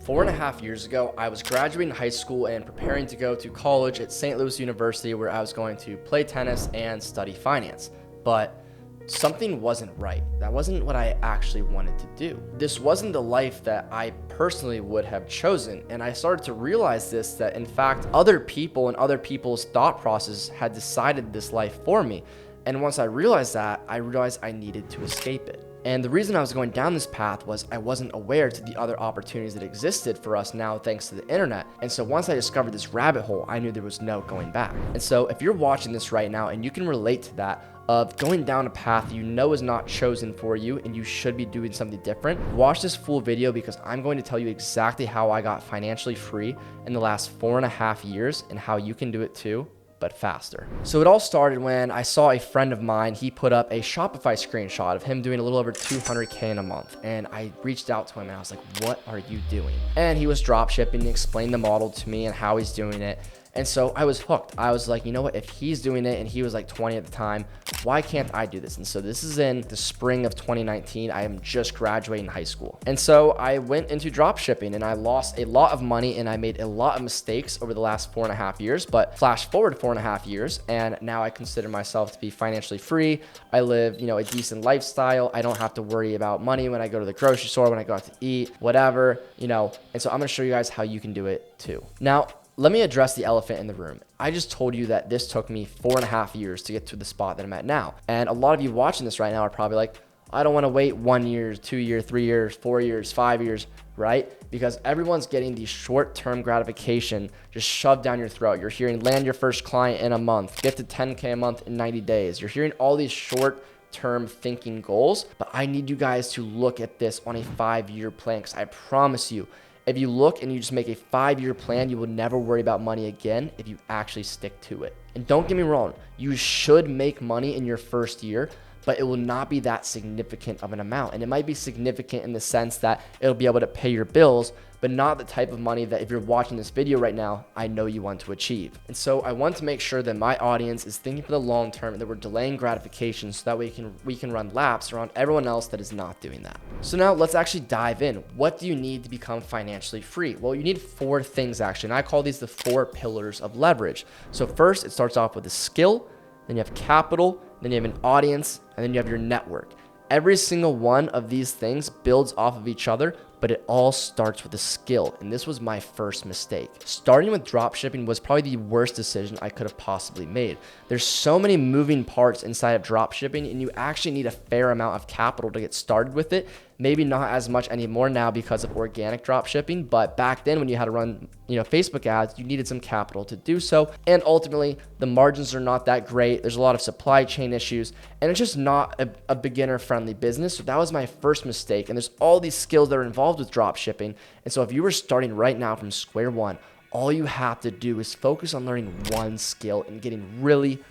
4.5 years ago, I was graduating high school and preparing to go to college at St. Louis University, where I was going to play tennis and study finance. But something wasn't right. That wasn't what I actually wanted to do. This wasn't the life that I personally would have chosen. And I started to realize that in fact, other people and other people's thought process had decided this life for me. And once I realized that, I realized I needed to escape it. And the reason I was going down this path was I wasn't aware to the other opportunities that existed for us now thanks to the internet. And so once I discovered this rabbit hole, I knew there was no going back. And so if you're watching this right now and you can relate to that, of going down a path you know is not chosen for you and you should be doing something different, watch this full video because I'm going to tell you exactly how I got financially free in the last 4.5 years and how you can do it too, but faster. So it all started when I saw a friend of mine, he put up a Shopify screenshot of him doing a little over 200K in a month. And I reached out to him and I was like, what are you doing? And he was drop shipping and explained the model to me and how he's doing it. And so I was hooked. I was like, you know what, if he's doing it and he was like 20 at the time, why can't I do this? And so this is in the spring of 2019. I am just graduating high school. And so I went into drop shipping and I lost a lot of money and I made a lot of mistakes over the last 4.5 years, but flash forward 4.5 years and now I consider myself to be financially free. I live, a decent lifestyle. I don't have to worry about money when I go to the grocery store, when I go out to eat, whatever, and so I'm gonna show you guys how you can do it too. Now, let me address the elephant in the room. I just told you that this took me 4.5 years to get to the spot that I'm at now. And a lot of you watching this right now are probably like, I don't want to wait 1 year, 2 years, 3 years, 4 years, 5 years, right? Because everyone's getting the short-term gratification just shoved down your throat. You're hearing land your first client in a month, get to 10K a month in 90 days. You're hearing all these short-term thinking goals, but I need you guys to look at this on a 5-year plan because I promise you, if you look and you just make a 5-year plan, you will never worry about money again if you actually stick to it. And don't get me wrong, you should make money in your first year, but it will not be that significant of an amount. And it might be significant in the sense that it'll be able to pay your bills, but not the type of money that if you're watching this video right now, I know you want to achieve. And so I want to make sure that my audience is thinking for the long term and that we're delaying gratification so that we can run laps around everyone else that is not doing that. So now let's actually dive in. What do you need to become financially free? Well, you need 4 things actually, and I call these the 4 pillars of leverage. So first, it starts off with a skill, then you have capital, then you have an audience, and then you have your network. Every single one of these things builds off of each other, but it all starts with a skill. And this was my first mistake. Starting with dropshipping was probably the worst decision I could have possibly made. There's so many moving parts inside of dropshipping, and you actually need a fair amount of capital to get started with it. Maybe not as much anymore now because of organic dropshipping, but back then when you had to run, Facebook ads, you needed some capital to do so. And ultimately, the margins are not that great. There's a lot of supply chain issues, and it's just not a beginner-friendly business. So that was my first mistake. And there's all these skills that are involved with dropshipping. And so if you were starting right now from square one, all you have to do is focus on learning one skill and getting really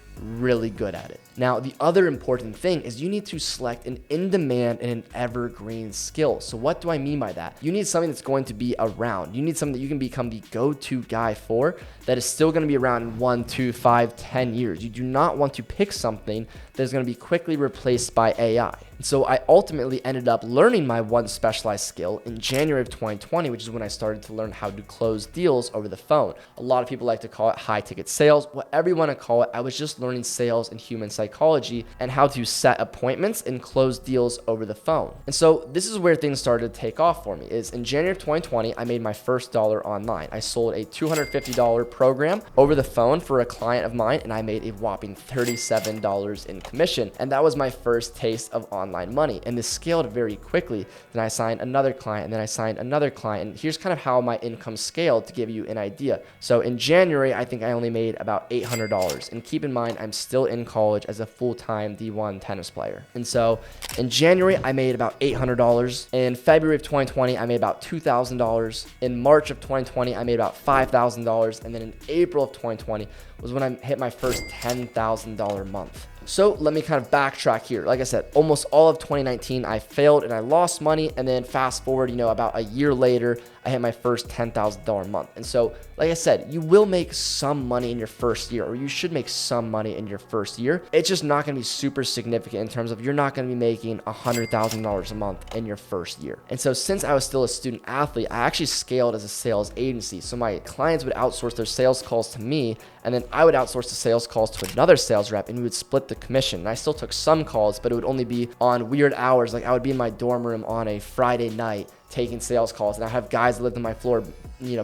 good at it. Now, the other important thing is you need to select an in-demand and an evergreen skill. So what do I mean by that? You need something that's going to be around. You need something that you can become the go-to guy for that is still going to be around in 1, 2, 5, 10 years. You do not want to pick something that is going to be quickly replaced by AI. And so I ultimately ended up learning my one specialized skill in January of 2020, which is when I started to learn how to close deals over the phone. A lot of people like to call it high ticket sales, whatever you want to call it. I was just learning sales and human psychology and how to set appointments and close deals over the phone. And so this is where things started to take off for me. Is in January of 2020, I made my first dollar online. I sold a $250 program over the phone for a client of mine, and I made a whopping $37 in commission. And that was my first taste of online money. And this scaled very quickly. Then I signed another client, and then I signed another client. And here's kind of how my income scaled to give you an idea. So in January, I think I only made about $800. And keep in mind, I'm still in college as a full-time D1 tennis player. And so in January, I made about $800. In February of 2020, I made about $2,000. In March of 2020, I made about $5,000. And then in April of 2020 was when I hit my first $10,000 month. So let me kind of backtrack here. Like I said, almost all of 2019, I failed and I lost money. And then fast forward, about a year later, I hit my first $10,000 month. And so, like I said, you will make some money in your first year, or you should make some money in your first year. It's just not going to be super significant in terms of you're not going to be making $100,000 a month in your first year. And so since I was still a student athlete, I actually scaled as a sales agency. So my clients would outsource their sales calls to me, and then I would outsource the sales calls to another sales rep, and we would split the commission. And I still took some calls, but it would only be on weird hours. Like I would be in my dorm room on a Friday night taking sales calls, and I have guys that lived on my floor,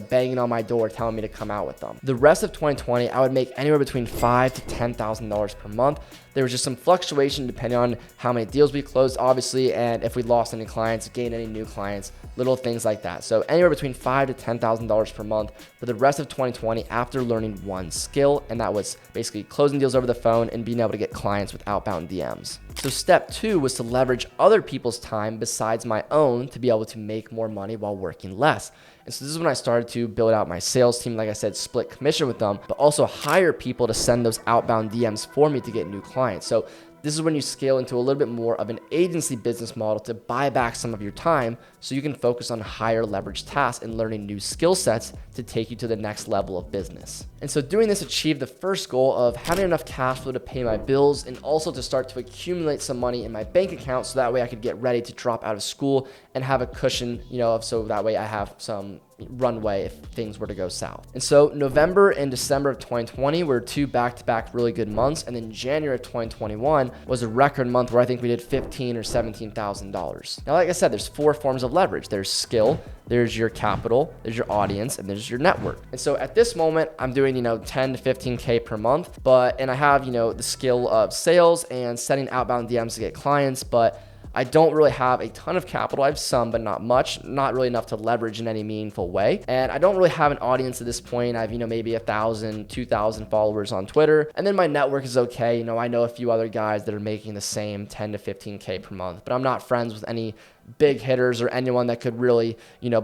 banging on my door telling me to come out with them. The rest of 2020, I would make anywhere between $5,000 to $10,000 per month. There was just some fluctuation depending on how many deals we closed, obviously, and if we lost any clients, gained any new clients, little things like that. So anywhere between $5,000 to $10,000 per month for the rest of 2020 after learning one skill, and that was basically closing deals over the phone and being able to get clients with outbound DMs. So step 2 was to leverage other people's time besides my own to be able to make more money while working less. And so this is when I started to build out my sales team, like I said, split commission with them, but also hire people to send those outbound DMs for me to get new clients. So this is when you scale into a little bit more of an agency business model to buy back some of your time so you can focus on higher leverage tasks and learning new skill sets to take you to the next level of business. And so doing this achieved the first goal of having enough cash flow to pay my bills and also to start to accumulate some money in my bank account so that way I could get ready to drop out of school and have a cushion, so that way I have some runway if things were to go south. And so November and December of 2020 were 2 back-to-back really good months, and then January of 2021 was a record month where I think we did $15,000 or $17,000. Now, like I said, there's 4 forms of leverage. There's skill, there's your capital, there's your audience, and there's your network. And so at this moment, I'm doing, 10 to 15K per month, and I have, the skill of sales and sending outbound DMs to get clients, but I don't really have a ton of capital. I have some, but not much, not really enough to leverage in any meaningful way. And I don't really have an audience at this point. I have, maybe 1,000, 2,000 followers on Twitter. And then my network is okay. I know a few other guys that are making the same 10 to 15K per month, but I'm not friends with any big hitters or anyone that could really,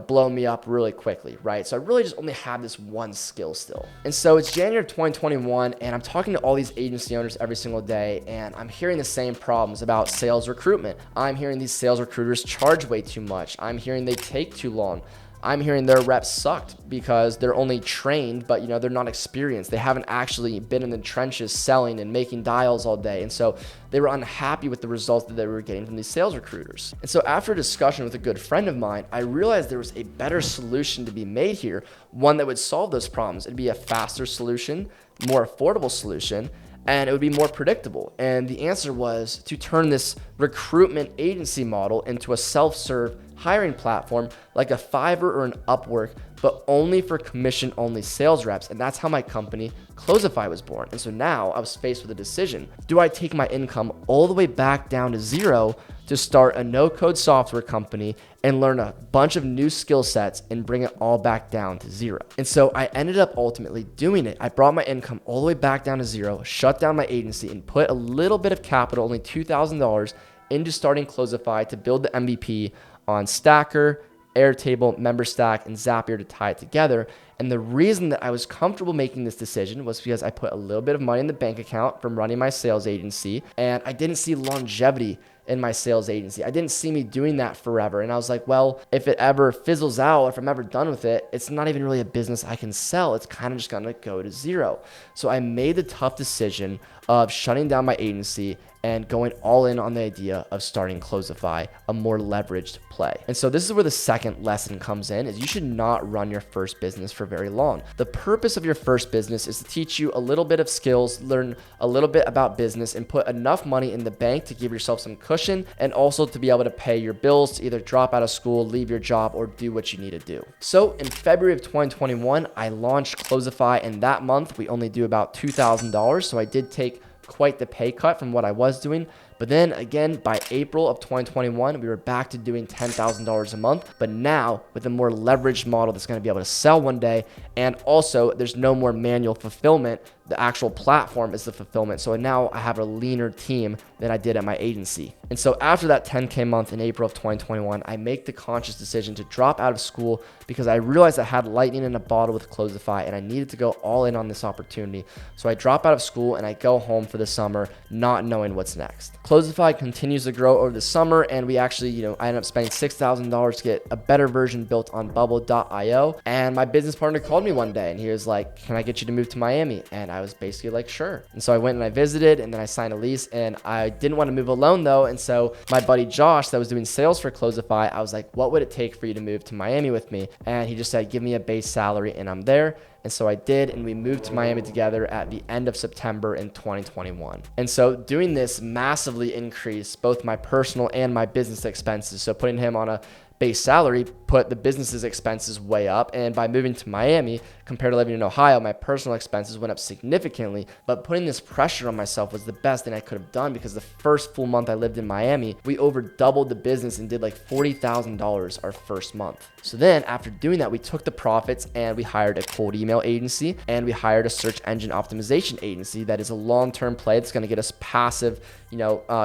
blow me up really quickly, right? So I really just only have this one skill still. And so it's January of 2021, and I'm talking to all these agency owners every single day, and I'm hearing the same problems about sales recruitment. I'm hearing these sales recruiters charge way too much. I'm hearing they take too long. I'm hearing their reps sucked because they're only trained, but they're not experienced. They haven't actually been in the trenches selling and making dials all day. And so they were unhappy with the results that they were getting from these sales recruiters. And so after a discussion with a good friend of mine, I realized there was a better solution to be made here, one that would solve those problems. It'd be a faster solution, more affordable solution, and it would be more predictable. And the answer was to turn this recruitment agency model into a self-serve hiring platform like a Fiverr or an Upwork, but only for commission-only sales reps. And that's how my company Closify was born. And so now I was faced with a decision. Do I take my income all the way back down to zero to start a no-code software company and learn a bunch of new skill sets and bring it all back down to zero? And so I ended up ultimately doing it. I brought my income all the way back down to zero, shut down my agency, and put a little bit of capital, only $2,000, into starting Closify to build the MVP on Stacker, Airtable, MemberStack, and Zapier to tie it together. And the reason that I was comfortable making this decision was because I put a little bit of money in the bank account from running my sales agency, and I didn't see longevity in my sales agency. I didn't see me doing that forever. And I was like, well, if it ever fizzles out, if I'm ever done with it, it's not even really a business I can sell. It's kind of just gonna go to zero. So I made the tough decision of shutting down my agency and going all in on the idea of starting Closify, a more leveraged play. And so this is where the second lesson comes in, is you should not run your first business for very long. The purpose of your first business is to teach you a little bit of skills, learn a little bit about business, and put enough money in the bank to give yourself some cushion, and also to be able to pay your bills, to either drop out of school, leave your job, or do what you need to do. So in February of 2021, I launched Closify, and that month we only do about $2,000. So I did take quite the pay cut from what I was doing. But then again, by April of 2021, we were back to doing $10,000 a month, but now with a more leveraged model that's going to be able to sell one day. And also there's no more manual fulfillment The actual platform is the fulfillment. So now I have a leaner team than I did at my agency. And so after that 10K month in April of 2021, I make the conscious decision to drop out of school because I realized I had lightning in a bottle with Closify and I needed to go all in on this opportunity. So I drop out of school and I go home for the summer, not knowing what's next. Closify continues to grow over the summer, and we actually, I ended up spending $6,000 to get a better version built on bubble.io. And my business partner called me one day and he was like, "Can I get you to move to Miami?" And I was basically like, "Sure." And so I went and I visited, and then I signed a lease, and I didn't want to move alone though. And so my buddy Josh that was doing sales for Closify, I was like, "What would it take for you to move to Miami with me?" And he just said, "Give me a base salary and I'm there." And so I did, and we moved to Miami together at the end of September in 2021. And so doing this massively increased both my personal and my business expenses. So putting him on a base salary put the business's expenses way up. And by moving to Miami, compared to living in Ohio, my personal expenses went up significantly. But putting this pressure on myself was the best thing I could have done, because the first full month I lived in Miami, we over doubled the business and did like $40,000 our first month. So then after doing that, we took the profits and we hired a cold email agency, and we hired a search engine optimization agency that is a long-term play that's going to get us passive,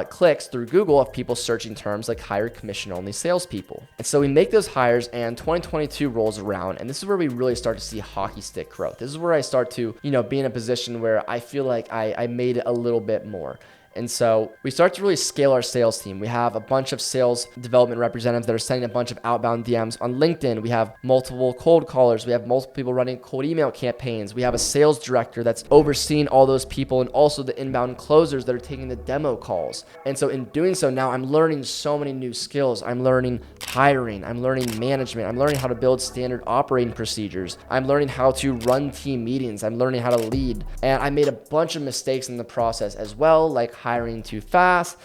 clicks through Google of people searching terms like hire commission-only salespeople. And so we make those hires, and 2022 rolls around, and this is where we really start to see hockey stick growth. This is where I start to, be in a position where I feel like I made it a little bit more. And so we start to really scale our sales team. We have a bunch of sales development representatives that are sending a bunch of outbound DMs on LinkedIn. We have multiple cold callers. We have multiple people running cold email campaigns. We have a sales director that's overseeing all those people, and also the inbound closers that are taking the demo calls. And so in doing so, now I'm learning so many new skills. I'm learning hiring. I'm learning management. I'm learning how to build standard operating procedures. I'm learning how to run team meetings. I'm learning how to lead. And I made a bunch of mistakes in the process as well, like hiring too fast,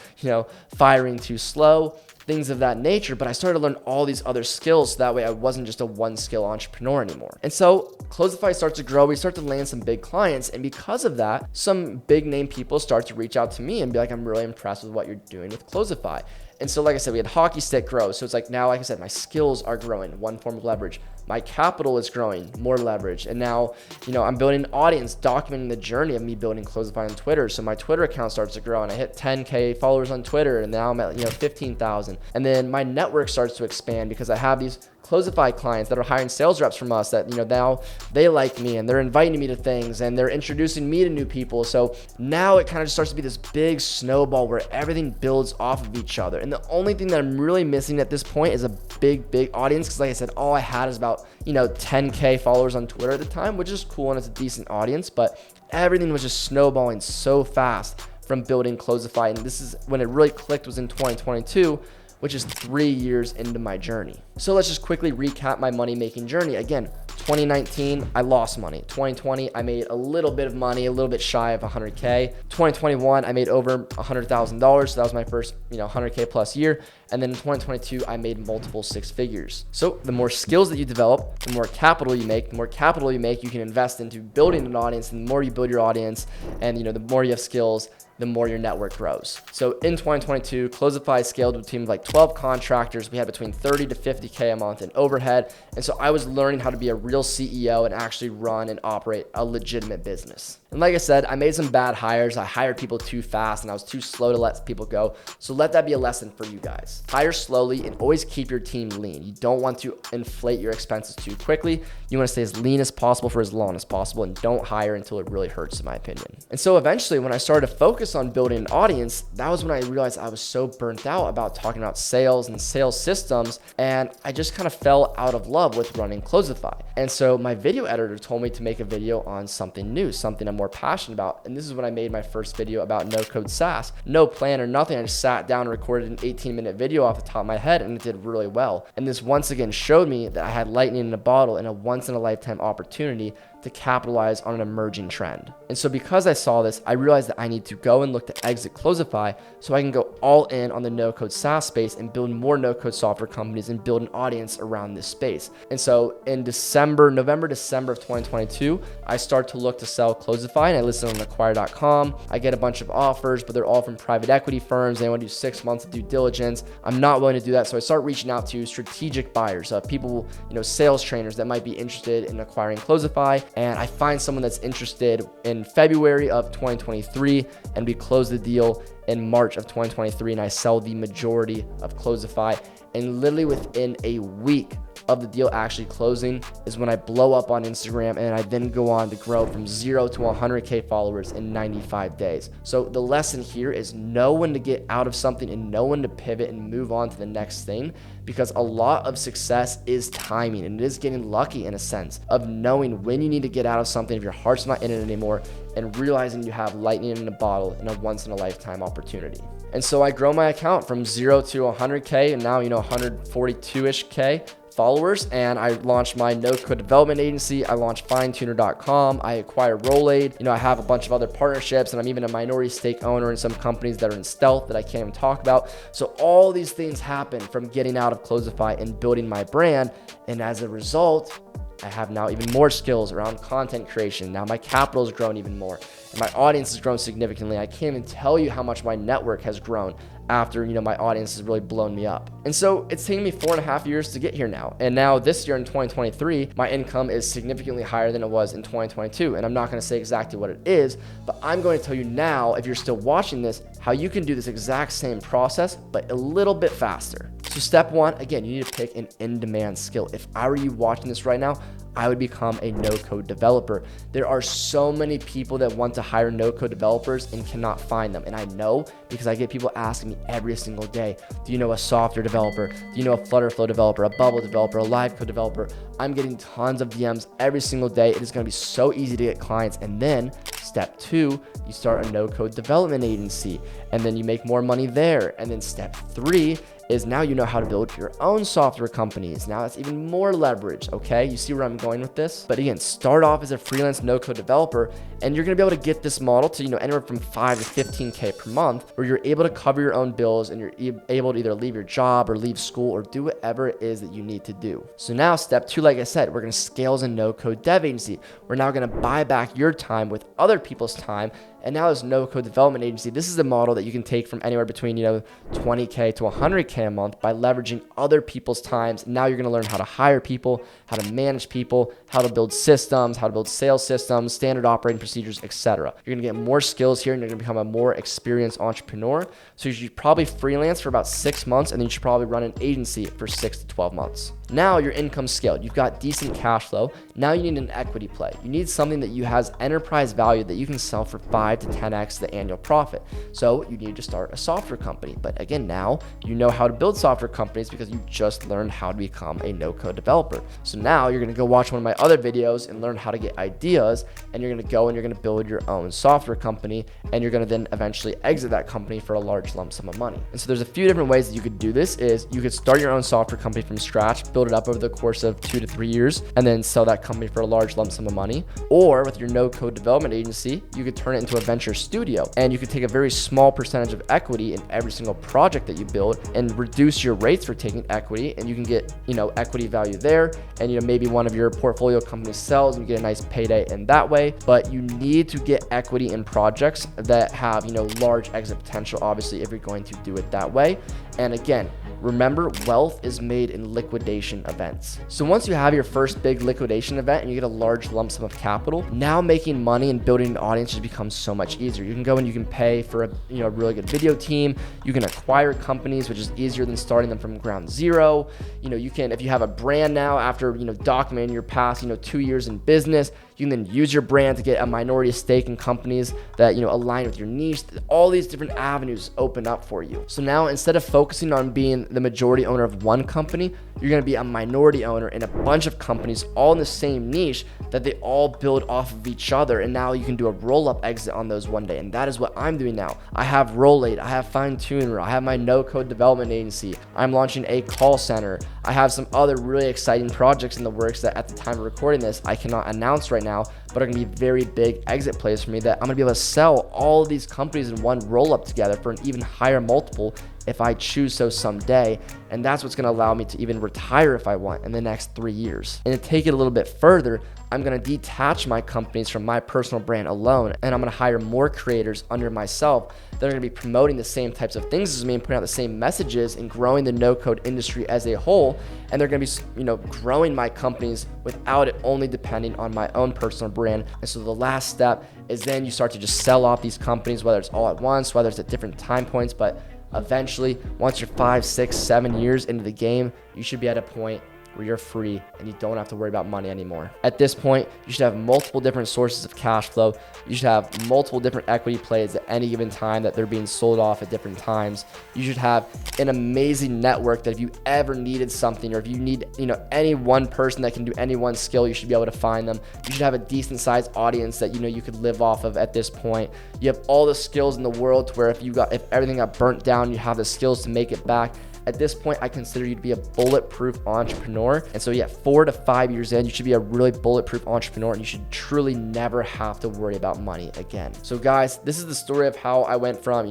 firing too slow, things of that nature. But I started to learn all these other skills, so that way I wasn't just a one-skill entrepreneur anymore. And so Closify starts to grow. We start to land some big clients, and because of that, some big name people start to reach out to me and be like, "I'm really impressed with what you're doing with Closify." And so, like I said, we had hockey stick grow. So it's like now, like I said, my skills are growing, one form of leverage. My capital is growing, more leverage. And now, I'm building an audience, documenting the journey of me building Closify on Twitter. So my Twitter account starts to grow, and I hit 10K followers on Twitter, and now I'm at 15,000. And then my network starts to expand because I have these Closify clients that are hiring sales reps from us that, now they like me and they're inviting me to things and they're introducing me to new people. So now it kind of just starts to be this big snowball where everything builds off of each other. And the only thing that I'm really missing at this point is a big audience. Cause like I said, all I had is about, 10K followers on Twitter at the time, which is cool and it's a decent audience, but everything was just snowballing so fast from building Closify. And this is when it really clicked, was in 2022, which is 3 years into my journey. So let's just quickly recap my money-making journey. Again, 2019, I lost money. 2020, I made a little bit of money, a little bit shy of 100K. 2021, I made over $100,000. So that was my first, 100K plus year. And then in 2022, I made multiple six figures. So the more skills that you develop, the more capital you make. The more capital you make, you can invest into building an audience. And the more you build your audience and, the more you have skills, the more your network grows. So in 2022, Closify scaled to a team of like 12 contractors. We had between 30 to 50K a month in overhead. And so I was learning how to be a real CEO and actually run and operate a legitimate business. And like I said, I made some bad hires. I hired people too fast and I was too slow to let people go. So let that be a lesson for you guys. Hire slowly and always keep your team lean. You don't want to inflate your expenses too quickly. You want to stay as lean as possible for as long as possible, and don't hire until it really hurts, in my opinion. And so eventually when I started to focus on building an audience, that was when I realized I was so burnt out about talking about sales and sales systems, and I just kind of fell out of love with running Closify. And so my video editor told me to make a video on something new, something I'm more passionate about. And this is when I made my first video about no-code SaaS. No plan or nothing. I just sat down and recorded an 18-minute video off the top of my head, and it did really well. And this once again showed me that I had lightning in a bottle and a once-in-a-lifetime opportunity to capitalize on an emerging trend. And so because I saw this, I realized that I need to go and look to exit Closify so I can go all in on the no-code SaaS space and build more no-code software companies and build an audience around this space. And so in November, December of 2022, I start to look to sell Closify, and I list it on acquire.com. I get a bunch of offers, but they're all from private equity firms. They want to do 6 months of due diligence. I'm not willing to do that. So I start reaching out to strategic buyers, people, sales trainers that might be interested in acquiring Closify. and I find someone that's interested in February of 2023, and we close the deal in March of 2023, and I sell the majority of Closify. And literally within a week of the deal actually closing is when I blow up on Instagram, and I then go on to grow from 0 to 100K followers in 95 days. So the lesson here is know when to get out of something and know when to pivot and move on to the next thing, because a lot of success is timing, and it is getting lucky in a sense of knowing when you need to get out of something if your heart's not in it anymore, and realizing you have lightning in a bottle in a once in a lifetime opportunity. And so I grow my account from 0 to 100K, and now 142-ish K followers, and I launched my no-code development agency. I launched finetuner.com. I acquired Rollade. I have a bunch of other partnerships, and I'm even a minority stake owner in some companies that are in stealth that I can't even talk about. So all these things happen from getting out of Closify and building my brand. And as a result, I have now even more skills around content creation. Now my capital has grown even more, and my audience has grown significantly. I can't even tell you how much my network has grown after my audience has really blown me up. And so it's taken me 4.5 years to get here now. And now this year in 2023, my income is significantly higher than it was in 2022. And I'm not going to say exactly what it is, but I'm going to tell you now, if you're still watching this, how you can do this exact same process, but a little bit faster. So step one, again, you need to pick an in-demand skill. If I were you watching this right now, I would become a no-code developer. There are so many people that want to hire no-code developers and cannot find them. And I know because I get people asking me every single day, do you know a software developer? Do you know a flutterflow developer, a bubble developer, a live code developer? I'm getting tons of DMs every single day. It is going to be so easy to get clients. And then step two, you start a no-code development agency, and then you make more money there. And then step three is now you know how to build your own software companies. Now that's even more leverage, okay? You see where I'm going with this? But again, start off as a freelance no-code developer, and you're gonna be able to get this model to anywhere from 5 to 15K per month, where you're able to cover your own bills, and you're able to either leave your job or leave school or do whatever it is that you need to do. So now step two, like I said, we're gonna scale as a no-code dev agency. We're now gonna buy back your time with other people's time. And now as no-code development agency, this is the model that you can take from anywhere between 20K to 100K a month by leveraging other people's times. Now you're going to learn how to hire people, how to manage people, how to build systems, how to build sales systems, standard operating procedures, etc. You're going to get more skills here, and you're going to become a more experienced entrepreneur. So you should probably freelance for about 6 months, and then you should probably run an agency for 6 to 12 months. Now your income's scaled. You've got decent cash flow. Now you need an equity play. You need something that has enterprise value that you can sell for 5 to 10x the annual profit. So you need to start a software company. But again, now you know how to build software companies because you just learned how to become a no-code developer. So now you're going to go watch one of my other videos and learn how to get ideas, and you're going to go and you're going to build your own software company, and you're going to then eventually exit that company for a large lump sum of money. And so there's a few different ways that you could do this. Is you could start your own software company from scratch, build it up over the course of 2 to 3 years, and then sell that company for a large lump sum of money. Or with your no-code development agency, you could turn it into a venture studio, and you could take a very small percentage of equity in every single project that you build and reduce your rates for taking equity, and you can get equity value there, and maybe one of your portfolio companies sells and you get a nice payday in that way. But you need to get equity in projects that have large exit potential, obviously, if you're going to do it that way. And again, remember, wealth is made in liquidation events. So once you have your first big liquidation event and you get a large lump sum of capital, now making money and building an audience just becomes so much easier. You can go and you can pay for a really good video team. You can acquire companies, which is easier than starting them from ground zero. You can, if you have a brand now after documenting your past 2 years in business, you can then use your brand to get a minority stake in companies that align with your niche. All these different avenues open up for you. So now instead of focusing on being the majority owner of one company, you're going to be a minority owner in a bunch of companies all in the same niche that they all build off of each other. And now you can do a roll-up exit on those one day. And that is what I'm doing now. I have Rollade, I have Finetuner, I have my no-code development agency. I'm launching a call center. I have some other really exciting projects in the works that at the time of recording this, I cannot announce right now, but are going to be very big exit plays for me that I'm going to be able to sell all of these companies in one roll-up together for an even higher multiple if I choose so someday. And that's what's going to allow me to even retire if I want in the next 3 years. And to take it a little bit further, I'm going to detach my companies from my personal brand alone, and I'm going to hire more creators under myself that are going to be promoting the same types of things as me and putting out the same messages and growing the no-code industry as a whole. And they're going to be, growing my companies without it only depending on my own personal brand. And so the last step is then you start to just sell off these companies, whether it's all at once, whether it's at different time points, but eventually, once you're 5, 6, 7 years into the game, you should be at a point where you're free and you don't have to worry about money anymore. At this point, you should have multiple different sources of cash flow. You should have multiple different equity plays at any given time that they're being sold off at different times. You should have an amazing network that if you ever needed something, or if you need, any one person that can do any one skill, you should be able to find them. You should have a decent sized audience that, you could live off of at this point. You have all the skills in the world to where if everything got burnt down, you have the skills to make it back. At this point, I consider you to be a bulletproof entrepreneur. And so 4 to 5 years in, you should be a really bulletproof entrepreneur, and you should truly never have to worry about money again. So guys, this is the story of how I went from,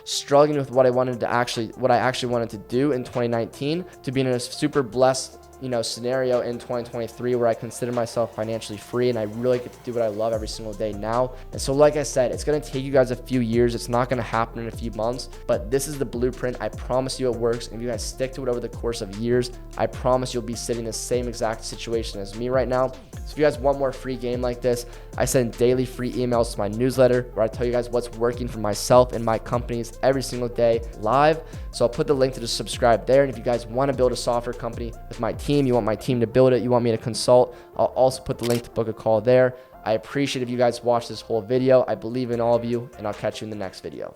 struggling with what I actually wanted to do in 2019 to being in a super blessed scenario in 2023 where I consider myself financially free and I really get to do what I love every single day now. And so like I said, it's going to take you guys a few years. It's not going to happen in a few months, but this is the blueprint. I promise you it works. And if you guys stick to it over the course of years, I promise you'll be sitting in the same exact situation as me right now. So if you guys want more free game like this, I send daily free emails to my newsletter where I tell you guys what's working for myself and my companies every single day live. So I'll put the link to just subscribe there. And if you guys want to build a software company with my team, you want my team to build it, you want me to consult, I'll also put the link to book a call there. I appreciate if you guys watch this whole video. I believe in all of you, and I'll catch you in the next video.